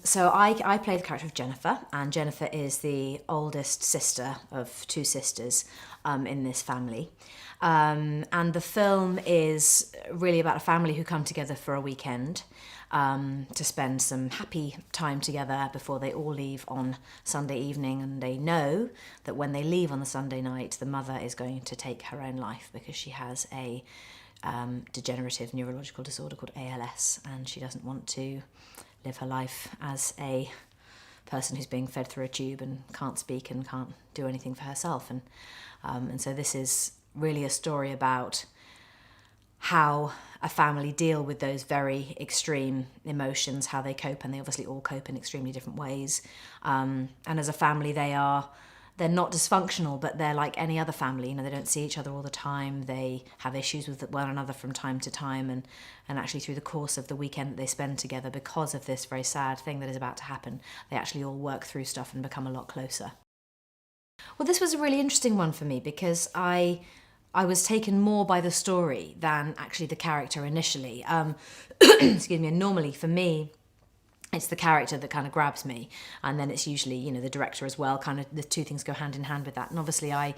So I play the character of Jennifer, and Jennifer is the oldest sister of two sisters in this family. And the film is really about a family who come together for a weekend to spend some happy time together before they all leave on Sunday evening. And they know that when they leave on the Sunday night, the mother is going to take her own life because she has a degenerative neurological disorder called ALS, and she doesn't want to live her life as a person who's being fed through a tube and can't speak and can't do anything for herself. And so this is really a story about how a family deal with those very extreme emotions, how they cope, and they obviously all cope in extremely different ways. And as a family, they're not dysfunctional, but they're like any other family. You know, they don't see each other all the time. They have issues with one another from time to time. And actually through the course of the weekend that they spend together, because of this very sad thing that is about to happen, they actually all work through stuff and become a lot closer. Well, this was a really interesting one for me because I was taken more by the story than actually the character initially. Excuse me. And normally for me, it's the character that kind of grabs me, and then it's usually, you know, the director as well. Kind of the two things go hand in hand with that. And obviously, I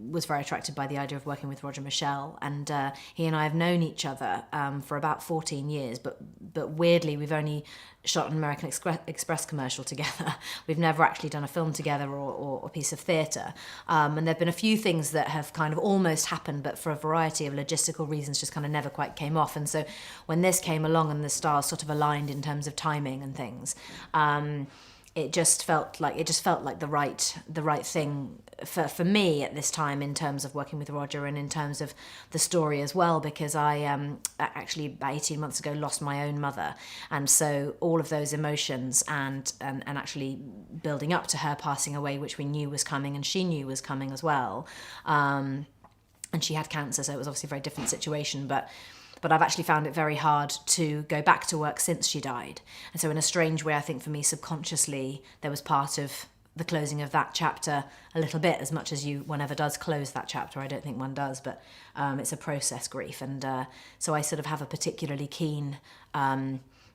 was very attracted by the idea of working with Roger Michell, and he and I have known each other for about 14 years. But weirdly, we've only shot an American Express commercial together. We've never actually done a film together or a piece of theatre. And there've been a few things that have kind of almost happened, but for a variety of logistical reasons just kind of never quite came off. And so when this came along and the stars sort of aligned in terms of timing and things, it just felt like the right thing for me at this time in terms of working with Roger and in terms of the story as well, because I actually about 18 months ago lost my own mother, and so all of those emotions and actually building up to her passing away, which we knew was coming and she knew was coming as well, and she had cancer, so it was obviously a very different situation, but I've actually found it very hard to go back to work since she died. And so in a strange way, I think for me, subconsciously, there was part of the closing of that chapter a little bit, as much as one ever does close that chapter. I don't think one does, but it's a process grief. And so I sort of have a particularly keen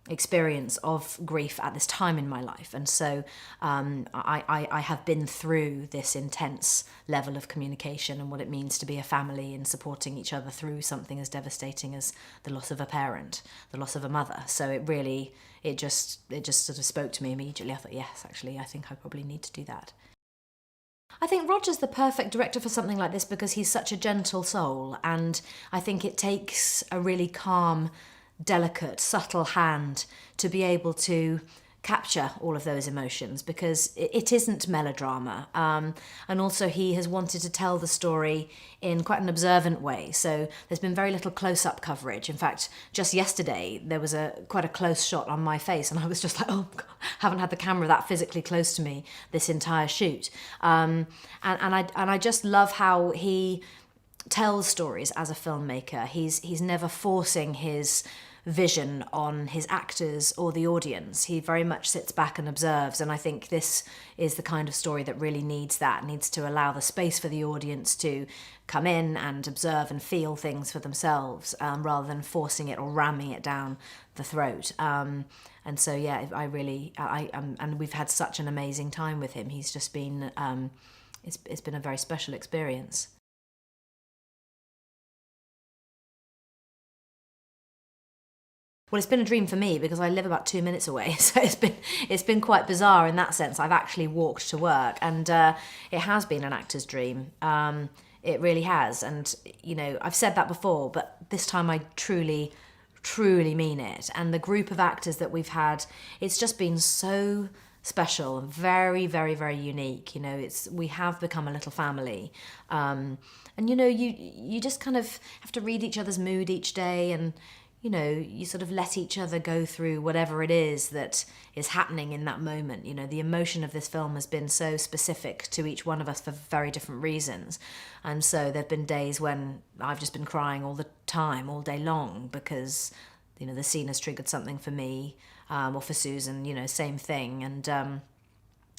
experience of grief at this time in my life, and so I have been through this intense level of communication and what it means to be a family and supporting each other through something as devastating as the loss of a parent, the loss of a mother. So it just sort of spoke to me immediately. I thought, yes, actually, I think I probably need to do that. I think Roger's the perfect director for something like this because he's such a gentle soul, and I think it takes a really calm, delicate, subtle hand to be able to capture all of those emotions, because it isn't melodrama. And also he has wanted to tell the story in quite an observant way. So there's been very little close-up coverage. In fact, just yesterday there was quite a close shot on my face, and I was just like, oh God, haven't had the camera that physically close to me this entire shoot. And I just love how he tells stories as a filmmaker. He's never forcing his vision on his actors or the audience. He very much sits back and observes, and I think this is the kind of story that really needs to allow the space for the audience to come in and observe and feel things for themselves, rather than forcing it or ramming it down the throat. And so yeah, and we've had such an amazing time with him. He's just been it's been a very special experience. Well, it's been a dream for me because I live about 2 minutes away, so it's been quite bizarre in that sense. I've actually walked to work, and it has been an actor's dream. It really has, and you know, I've said that before, but this time I truly, truly mean it. And the group of actors that we've had, it's just been so special, very, very, very unique. You know, we have become a little family, and you know, you just kind of have to read each other's mood each day, and you know, you sort of let each other go through whatever it is that is happening in that moment. You know, the emotion of this film has been so specific to each one of us for very different reasons. And so there've been days when I've just been crying all the time, all day long, because, you know, the scene has triggered something for me, or for Susan, you know, same thing.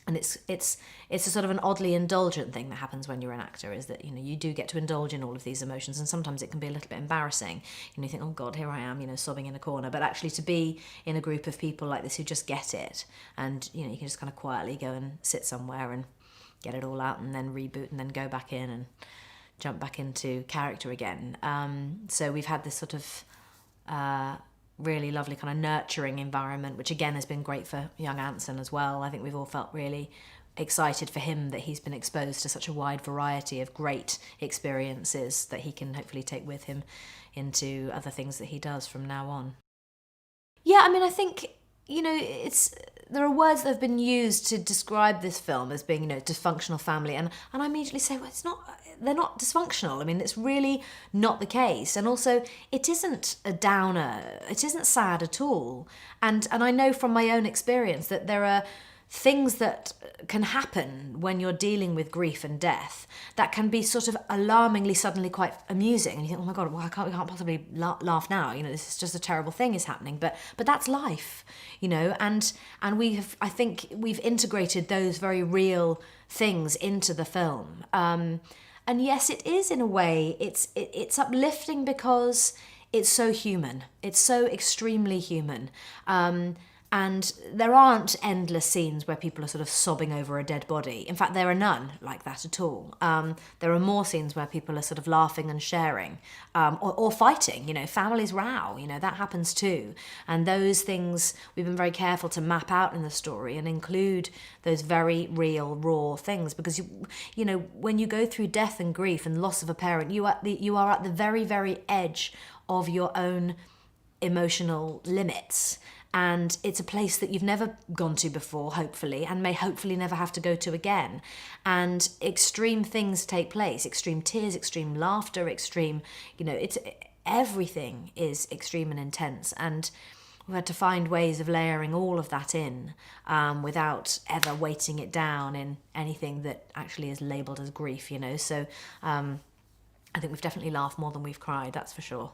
And it's a sort of an oddly indulgent thing that happens when you're an actor, is that, you know, you do get to indulge in all of these emotions, and sometimes it can be a little bit embarrassing. You know, you think, oh God, here I am, you know, sobbing in a corner. But actually, to be in a group of people like this who just get it, and, you know, you can just kind of quietly go and sit somewhere and get it all out, and then reboot, and then go back in and jump back into character again. So we've had this sort of really lovely kind of nurturing environment, which again has been great for young Anson as well. I think we've all felt really excited for him that he's been exposed to such a wide variety of great experiences that he can hopefully take with him into other things that he does from now on. Yeah, I mean, I think, you know, there are words that have been used to describe this film as being, you know, dysfunctional family, and I immediately say, well, they're not dysfunctional. I mean, it's really not the case. And also, it isn't a downer. It isn't sad at all. And I know from my own experience that there are things that can happen when you're dealing with grief and death that can be sort of alarmingly suddenly quite amusing, and you think, oh my God, well, we can't possibly laugh now, you know, this is just a terrible thing is happening, but that's life, you know, and I think we've integrated those very real things into the film, and yes, it is, in a way, it's uplifting because it's so human, it's so extremely human. And there aren't endless scenes where people are sort of sobbing over a dead body. In fact, there are none like that at all. There are more scenes where people are sort of laughing and sharing, or fighting, you know, families row, you know, that happens too. And those things we've been very careful to map out in the story and include those very real, raw things, because, you know, when you go through death and grief and loss of a parent, you are at the very, very edge of your own emotional limits. And it's a place that you've never gone to before, hopefully, and may hopefully never have to go to again. And extreme things take place, extreme tears, extreme laughter, extreme, you know, everything is extreme and intense. And we've had to find ways of layering all of that in without ever weighting it down in anything that actually is labelled as grief, you know. So I think we've definitely laughed more than we've cried, that's for sure.